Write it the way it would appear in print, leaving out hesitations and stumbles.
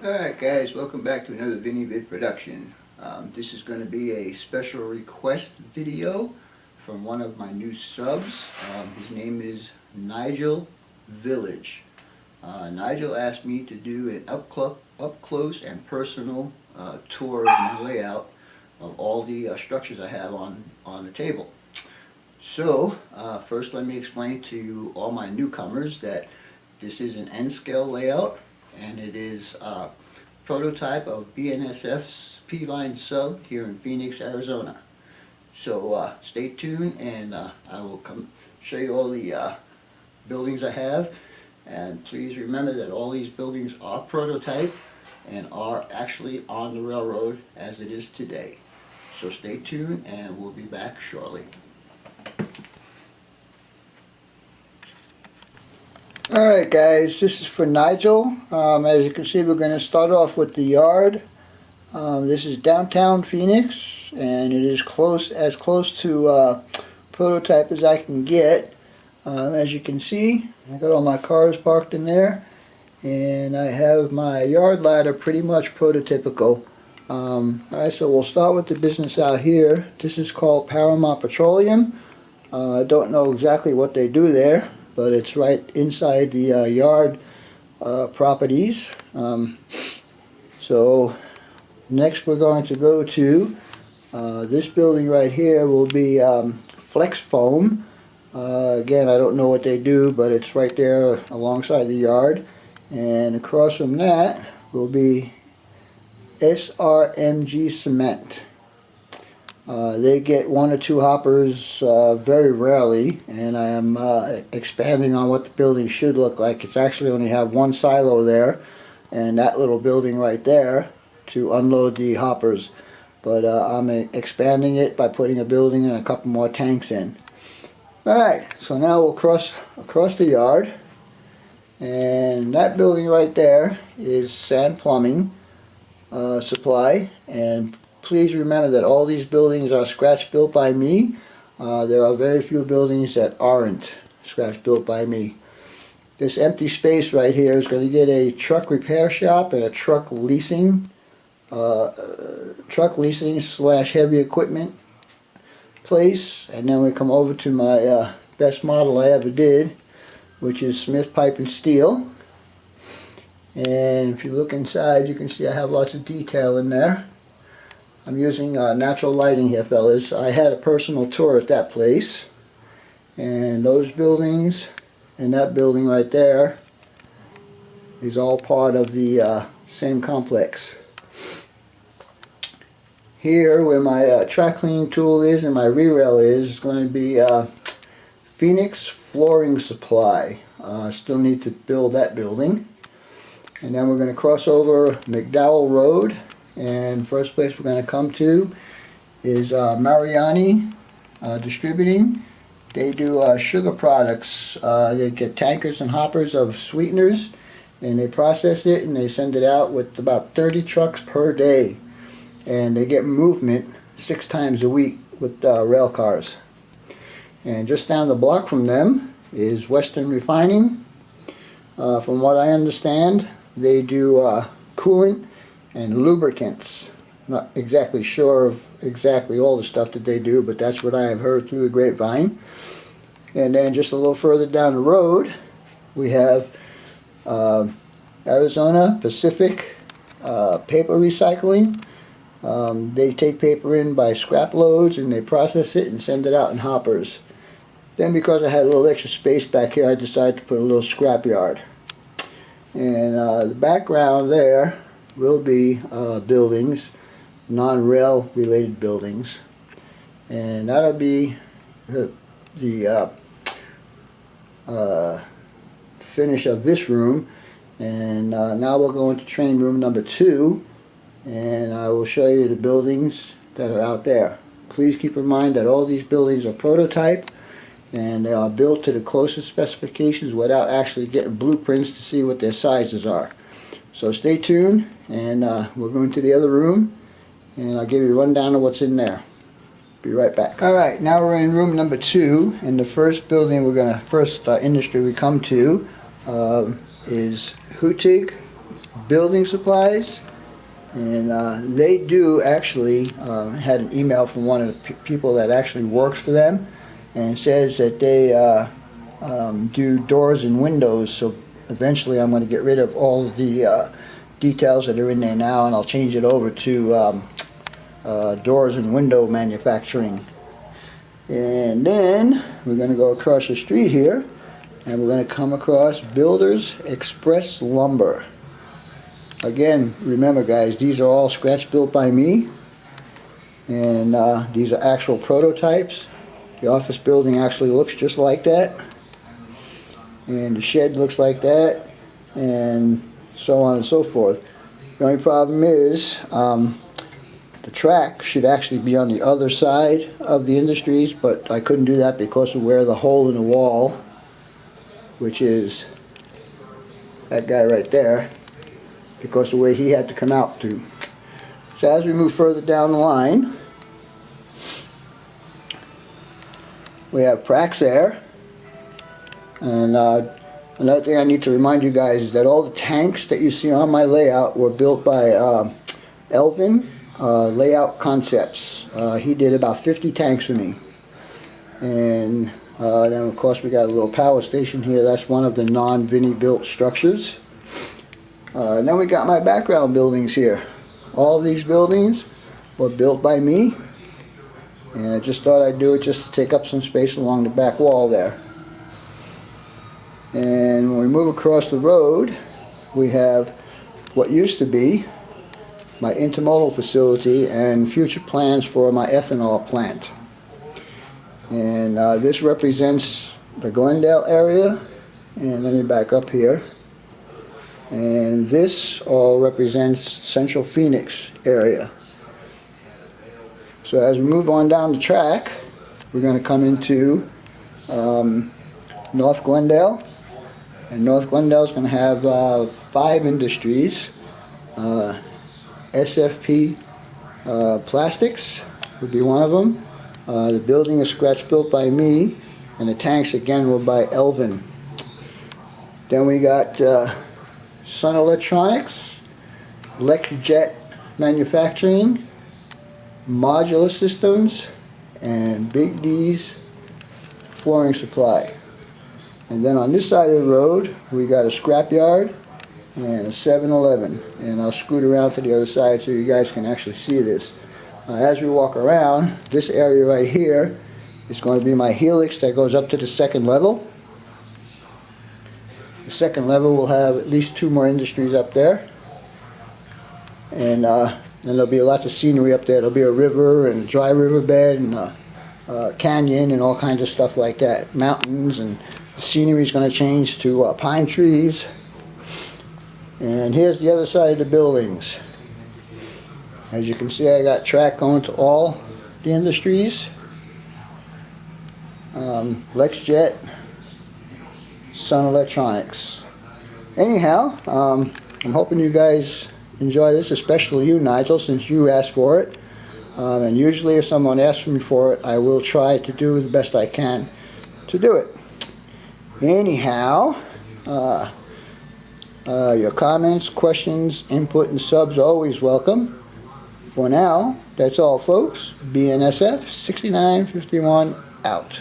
Alright guys, welcome back to another VinnyVid production. This is going to be a special request video from one of my new subs. His name is Nigel Village. Nigel asked me to do an up close and personal tour of my layout of all the structures I have on the table. So first let me explain to all my newcomers that this is an N-scale layout, and it is a prototype of BNSF's P-line sub here in Phoenix, Arizona. So stay tuned, and I will come show you all the buildings I have. And please remember that all these buildings are prototype and are actually on the railroad as it is today. So stay tuned, and we'll be back shortly. Alright guys, this is for Nigel. As you can see, we're going to start off with the yard. This is downtown Phoenix, and it is as close to prototype as I can get. As you can see, I got all my cars parked in there, and I have my yard ladder pretty much prototypical. Alright, so we'll start with the business out here. This is called Paramount Petroleum. I don't know exactly what they do there, but it's right inside the yard properties. So next we're going to go to this building right here will be Flex Foam. Again, I don't know what they do, but it's right there alongside the yard. And across from that will be SRMG Cement. They get 1 or 2 hoppers very rarely, and I am expanding on what the building should look like. It's actually only have 1 silo there, and that little building right there to unload the hoppers. But I'm expanding it by putting a building and a couple more tanks in. Alright, so now we'll cross across the yard, and that building right there is Sand Plumbing Supply. And please remember that all these buildings are scratch built by me. There are very few buildings that aren't scratch built by me. This empty space right here is going to get a truck repair shop and a truck leasing slash heavy equipment place. And then we come over to my best model I ever did, which is Smith Pipe and Steel. And if you look inside, you can see I have lots of detail in there. I'm using natural lighting here, fellas. I had a personal tour at that place, and those buildings and that building right there is all part of the same complex. Here, where my track cleaning tool is and my re-rail is going to be Phoenix Flooring Supply. Still need to build that building. And then we're going to cross over McDowell Road. And first place we're going to come to is Mariani Distributing. They do sugar products. They get tankers and hoppers of sweeteners, and they process it and they send it out with about 30 trucks per day. And they get movement 6 times a week with rail cars. And just down the block from them is Western Refining. From what I understand, they do coolant and lubricants. Not exactly sure of exactly all the stuff that they do, but that's what I have heard through the grapevine. And then just a little further down the road, we have Arizona Pacific Paper Recycling. They take paper in by scrap loads, and they process it and send it out in hoppers. Then, because I had a little extra space back here, I decided to put a little scrap yard. And the background there will be buildings, non-rail related buildings, and that'll be the finish of this room. And now we'll go into train room number 2, and I will show you the buildings that are out there. Please keep in mind that all these buildings are prototype, and they are built to the closest specifications without actually getting blueprints to see what their sizes are. So stay tuned, and we'll go into the other room, and I'll give you a rundown of what's in there. Be right back. Alright, now we're in room number 2, and the first building we're going to, industry we come to is Hutig Building Supplies. And they do actually, had an email from one of the people that actually works for them, and says that they do doors and windows. So eventually I'm going to get rid of all of the details that are in there now, and I'll change it over to doors and window manufacturing. And then we're going to go across the street here, and we're going to come across Builders Express Lumber. Again, remember guys, these are all scratch built by me, and these are actual prototypes. The office building actually looks just like that, and the shed looks like that, and so on and so forth. The only problem is the track should actually be on the other side of the Industries, but I couldn't do that because of where the hole in the wall, which is that guy right there, because of the way he had to come out to. So as we move further down the line, we have Praxair. And another thing I need to remind you guys is that all the tanks that you see on my layout were built by Elvin Layout Concepts. He did about 50 tanks for me. And then of course we got a little power station here. That's one of the non-Vinny built structures. Then we got my background buildings here. All these buildings were built by me, and I just thought I'd do it just to take up some space along the back wall there. And when we move across the road, we have what used to be my intermodal facility and future plans for my ethanol plant. And this represents the Glendale area, and let me back up here. And this all represents Central Phoenix area. So as we move on down the track, we're going to come into North Glendale. And North Glendale is going to have 5 industries. SFP Plastics would be one of them. The building is scratch built by me, and the tanks again were by Elvin. Then we got Sun Electronics, LexJet Manufacturing, Modular Systems, and Big D's Flooring Supply. And then on this side of the road, we got a scrapyard and a 7-Eleven. And I'll scoot around to the other side so you guys can actually see this. As we walk around, this area right here is going to be my helix that goes up to the 2nd level. The 2nd level will have at least 2 more industries up there. And then there'll be lots of scenery up there. There'll be a river and a dry riverbed and a canyon and all kinds of stuff like that. Mountains, and the scenery is going to change to pine trees. And here's the other side of the buildings. As you can see, I got track going to all the industries. LexJet, Sun Electronics. Anyhow, I'm hoping you guys enjoy this, especially you, Nigel, since you asked for it. And usually if someone asks me for it, I will try to do the best I can to do it. Anyhow, your comments, questions, input, and subs are always welcome. For now, that's all folks. BNSF 6951 out.